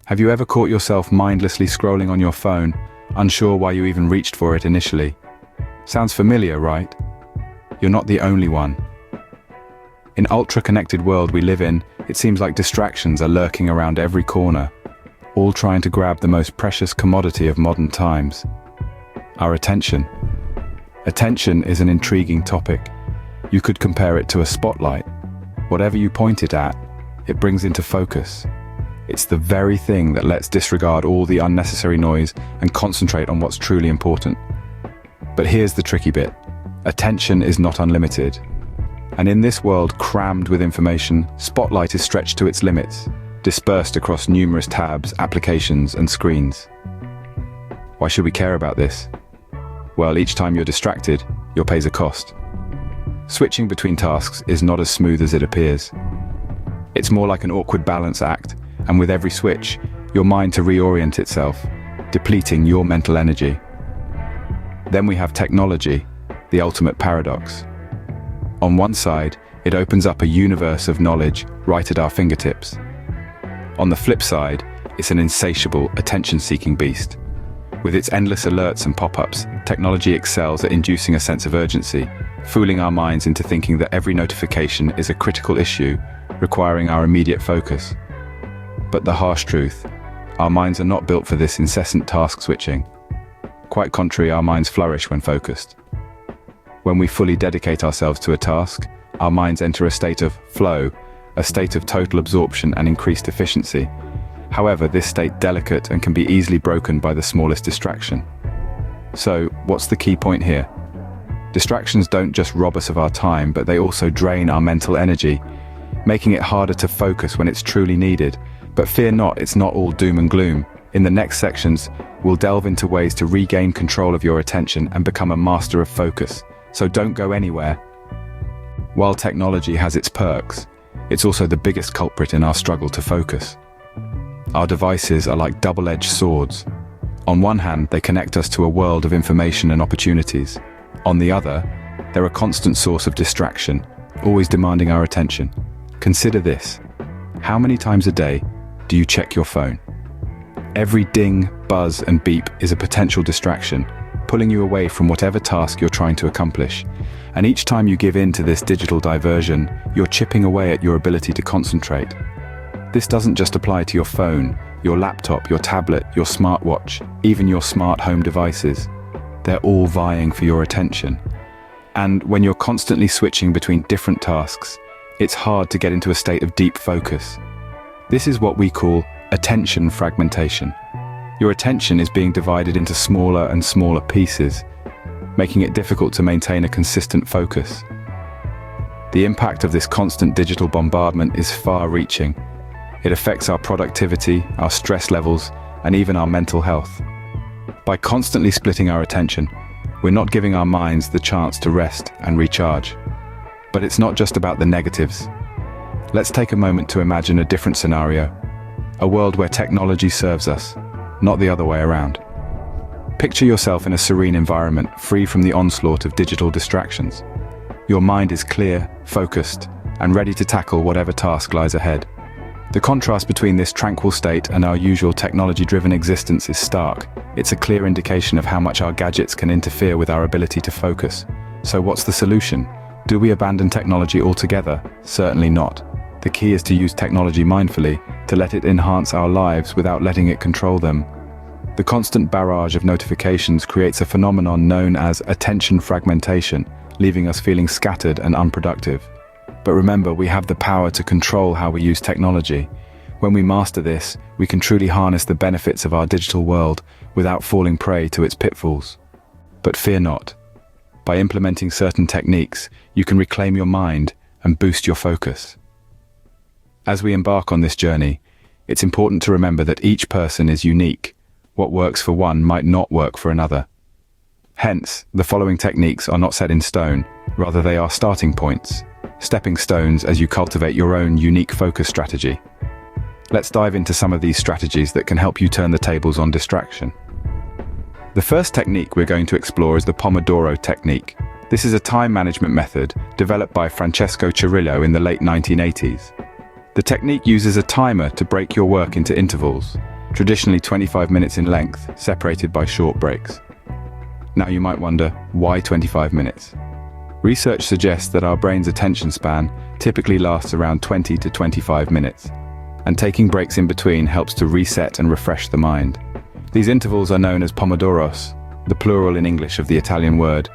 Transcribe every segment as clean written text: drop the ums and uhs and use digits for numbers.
Have you ever caught yourself mindlessly scrolling on your phone, unsure why you even reached for it initially? Sounds familiar, right? You're not the only one. In ultra-connected world we live in, it seems like distractions are lurking around every corner, all trying to grab the most precious commodity of modern times: our attention. Attention is an intriguing topic. You could compare it to a spotlight. Whatever you point it at, it brings into focus. It's the very thing that lets disregard all the unnecessary noise and concentrate on what's truly important. But here's the tricky bit. Attention is not unlimited. And in this world crammed with information, spotlight is stretched to its limits, dispersed across numerous tabs, applications, and screens. Why should we care about this? Well, each time you're distracted, you'll pay a cost. Switching between tasks is not as smooth as it appears. It's more like an awkward balance act, and with every switch, your mind to reorient itself, depleting your mental energy. Then we have technology, the ultimate paradox. On one side, it opens up a universe of knowledge right at our fingertips. On the flip side, it's an insatiable, attention-seeking beast. With its endless alerts and pop-ups, technology excels at inducing a sense of urgency, fooling our minds into thinking that every notification is a critical issue, requiring our immediate focus. But the harsh truth, our minds are not built for this incessant task switching. Quite contrary, our minds flourish when focused. When we fully dedicate ourselves to a task, our minds enter a state of flow, a state of total absorption and increased efficiency. However, this state delicate and can be easily broken by the smallest distraction. So, what's the key point here? Distractions don't just rob us of our time, but they also drain our mental energy, making it harder to focus when it's truly needed. But fear not, it's not all doom and gloom. In the next sections, we'll delve into ways to regain control of your attention and become a master of focus. So don't go anywhere. While technology has its perks, it's also the biggest culprit in our struggle to focus. Our devices are like double-edged swords. On one hand, they connect us to a world of information and opportunities. On the other, they're a constant source of distraction, always demanding our attention. Consider this. How many times a day do you check your phone? Every ding, buzz, and beep is a potential distraction, pulling you away from whatever task you're trying to accomplish. And each time you give in to this digital diversion, you're chipping away at your ability to concentrate. This doesn't just apply to your phone, your laptop, your tablet, your smartwatch, even your smart home devices. They're all vying for your attention. And when you're constantly switching between different tasks, it's hard to get into a state of deep focus. This is what we call attention fragmentation. Your attention is being divided into smaller and smaller pieces, making it difficult to maintain a consistent focus. The impact of this constant digital bombardment is far-reaching. It affects our productivity, our stress levels, and even our mental health. By constantly splitting our attention, we're not giving our minds the chance to rest and recharge. But it's not just about the negatives. Let's take a moment to imagine a different scenario. A world where technology serves us, not the other way around. Picture yourself in a serene environment, free from the onslaught of digital distractions. Your mind is clear, focused, and ready to tackle whatever task lies ahead. The contrast between this tranquil state and our usual technology-driven existence is stark. It's a clear indication of how much our gadgets can interfere with our ability to focus. So what's the solution? Do we abandon technology altogether? Certainly not. The key is to use technology mindfully, to let it enhance our lives without letting it control them. The constant barrage of notifications creates a phenomenon known as attention fragmentation, leaving us feeling scattered and unproductive. But remember, we have the power to control how we use technology. When we master this, we can truly harness the benefits of our digital world without falling prey to its pitfalls. But fear not. By implementing certain techniques, you can reclaim your mind and boost your focus. As we embark on this journey, it's important to remember that each person is unique. What works for one might not work for another. Hence, the following techniques are not set in stone, rather they are starting points, stepping stones as you cultivate your own unique focus strategy. Let's dive into some of these strategies that can help you turn the tables on distraction. The first technique we're going to explore is the Pomodoro technique. This is a time management method developed by Francesco Cirillo in the late 1980s. The technique uses a timer to break your work into intervals. traditionally 25 minutes in length, separated by short breaks. Now you might wonder, why 25 minutes? Research suggests that our brain's attention span typically lasts around 20 to 25 minutes, and taking breaks in between helps to reset and refresh the mind. These intervals are known as pomodoros, the plural in English of the Italian word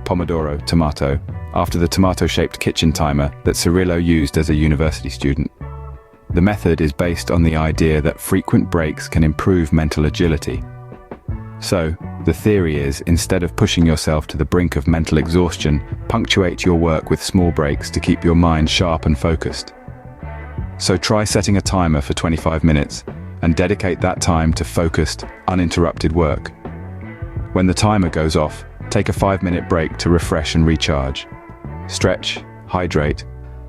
pomodoro, tomato, after the tomato-shaped kitchen timer that Cirillo used as a university student. The method is based on the idea that frequent breaks can improve mental agility. So, the theory is, instead of pushing yourself to the brink of mental exhaustion, punctuate your work with small breaks to keep your mind sharp and focused. So try setting a timer for 25 minutes and dedicate that time to focused, uninterrupted work. When the timer goes off, take a 5-minute break to refresh and recharge. Stretch, hydrate,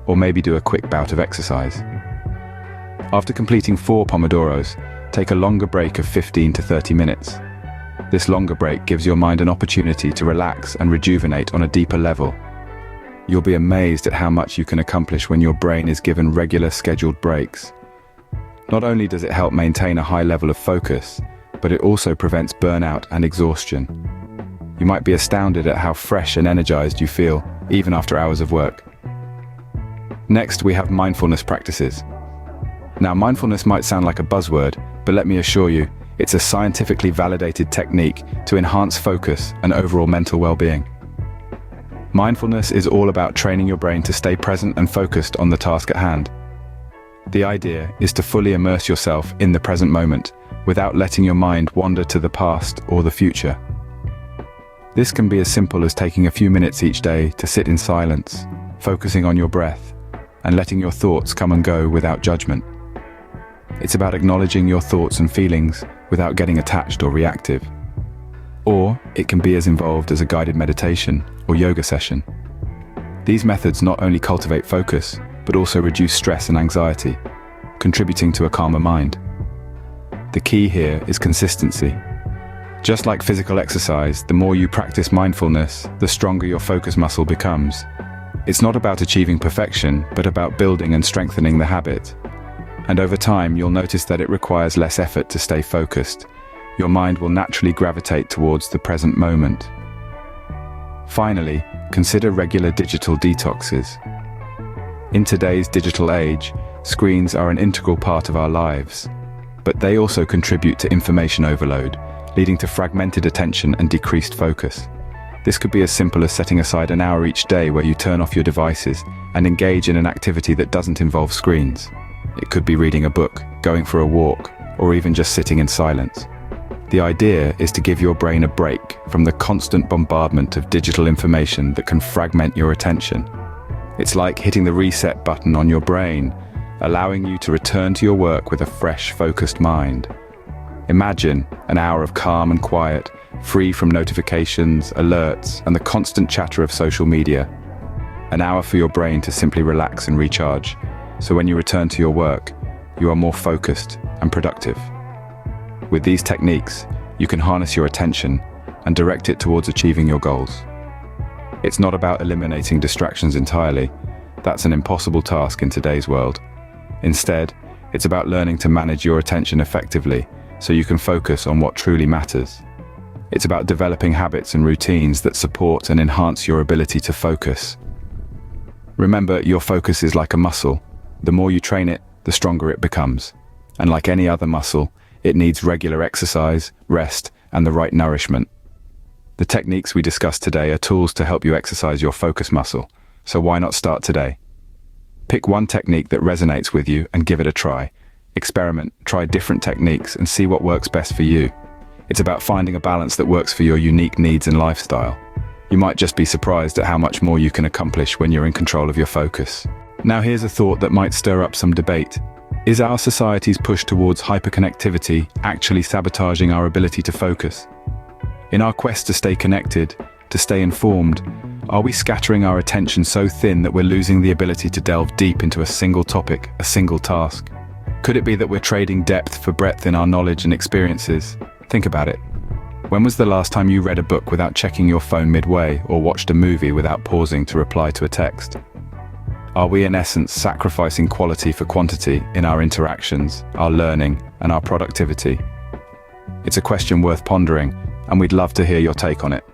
or maybe do a quick bout of exercise. After completing 4 pomodoros, take a longer break of 15 to 30 minutes. This longer break gives your mind an opportunity to relax and rejuvenate on a deeper level. You'll be amazed at how much you can accomplish when your brain is given regular scheduled breaks. Not only does it help maintain a high level of focus, but it also prevents burnout and exhaustion. You might be astounded at how fresh and energized you feel, even after hours of work. Next, we have mindfulness practices. Now, mindfulness might sound like a buzzword, but let me assure you, it's a scientifically validated technique to enhance focus and overall mental well-being. Mindfulness is all about training your brain to stay present and focused on the task at hand. The idea is to fully immerse yourself in the present moment, without letting your mind wander to the past or the future. This can be as simple as taking a few minutes each day to sit in silence, focusing on your breath, and letting your thoughts come and go without judgment. It's about acknowledging your thoughts and feelings without getting attached or reactive. Or it can be as involved as a guided meditation or yoga session. These methods not only cultivate focus, but also reduce stress and anxiety, contributing to a calmer mind. The key here is consistency. Just like physical exercise, the more you practice mindfulness, the stronger your focus muscle becomes. It's not about achieving perfection, but about building and strengthening the habit. And over time, you'll notice that it requires less effort to stay focused. Your mind will naturally gravitate towards the present moment. Finally, consider regular digital detoxes. In today's digital age, screens are an integral part of our lives, but they also contribute to information overload, leading to fragmented attention and decreased focus. This could be as simple as setting aside an hour each day where you turn off your devices and engage in an activity that doesn't involve screens. It could be reading a book, going for a walk, or even just sitting in silence. The idea is to give your brain a break from the constant bombardment of digital information that can fragment your attention. It's like hitting the reset button on your brain, allowing you to return to your work with a fresh, focused mind. Imagine an hour of calm and quiet, free from notifications, alerts, and the constant chatter of social media. An hour for your brain to simply relax and recharge, so when you return to your work, you are more focused and productive. With these techniques, you can harness your attention and direct it towards achieving your goals. It's not about eliminating distractions entirely. That's an impossible task in today's world. Instead, it's about learning to manage your attention effectively so you can focus on what truly matters. It's about developing habits and routines that support and enhance your ability to focus. Remember, your focus is like a muscle. The more you train it, the stronger it becomes. And like any other muscle, it needs regular exercise, rest, and the right nourishment. The techniques we discussed today are tools to help you exercise your focus muscle, so why not start today? Pick one technique that resonates with you and give it a try. Experiment, try different techniques, and see what works best for you. It's about finding a balance that works for your unique needs and lifestyle. You might just be surprised at how much more you can accomplish when you're in control of your focus. Now here's a thought that might stir up some debate. Is our society's push towards hyperconnectivity actually sabotaging our ability to focus? In our quest to stay connected, to stay informed, are we scattering our attention so thin that we're losing the ability to delve deep into a single topic, a single task? Could it be that we're trading depth for breadth in our knowledge and experiences? Think about it. When was the last time you read a book without checking your phone midway or watched a movie without pausing to reply to a text? Are we in essence sacrificing quality for quantity in our interactions, our learning, and our productivity? It's a question worth pondering, and we'd love to hear your take on it.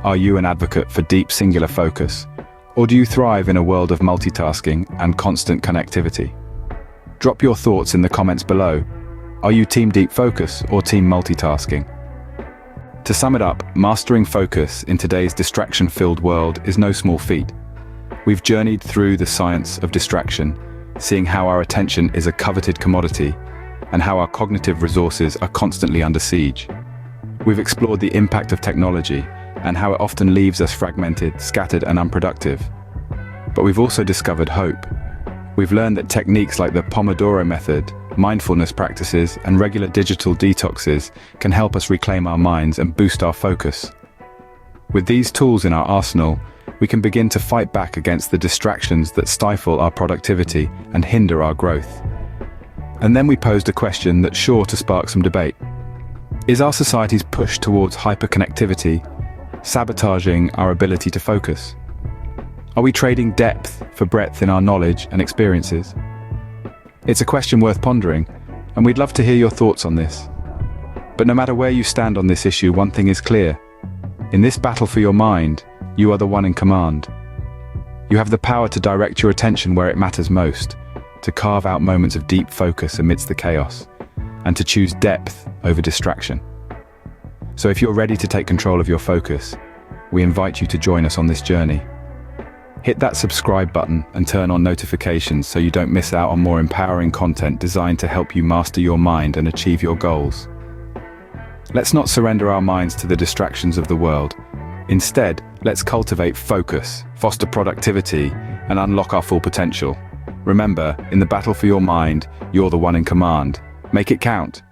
Are you an advocate for deep singular focus, or do you thrive in a world of multitasking and constant connectivity? Drop your thoughts in the comments below. Are you team deep focus or team multitasking? To sum it up, mastering focus in today's distraction-filled world is no small feat. We've journeyed through the science of distraction, seeing how our attention is a coveted commodity and how our cognitive resources are constantly under siege. We've explored the impact of technology and how it often leaves us fragmented, scattered, and unproductive. But we've also discovered hope. We've learned that techniques like the Pomodoro method, mindfulness practices, and regular digital detoxes can help us reclaim our minds and boost our focus. With these tools in our arsenal, we can begin to fight back against the distractions that stifle our productivity and hinder our growth. And then we posed a question that's sure to spark some debate. Is our society's push towards hyperconnectivity sabotaging our ability to focus? Are we trading depth for breadth in our knowledge and experiences? It's a question worth pondering, and we'd love to hear your thoughts on this. But no matter where you stand on this issue, one thing is clear. In this battle for your mind, you are the one in command. You have the power to direct your attention where it matters most, to carve out moments of deep focus amidst the chaos, and to choose depth over distraction. So if you're ready to take control of your focus, we invite you to join us on this journey. Hit that subscribe button and turn on notifications so you don't miss out on more empowering content designed to help you master your mind and achieve your goals. Let's not surrender our minds to the distractions of the world. Instead, let's cultivate focus, foster productivity, and unlock our full potential. Remember, in the battle for your mind, you're the one in command. Make it count.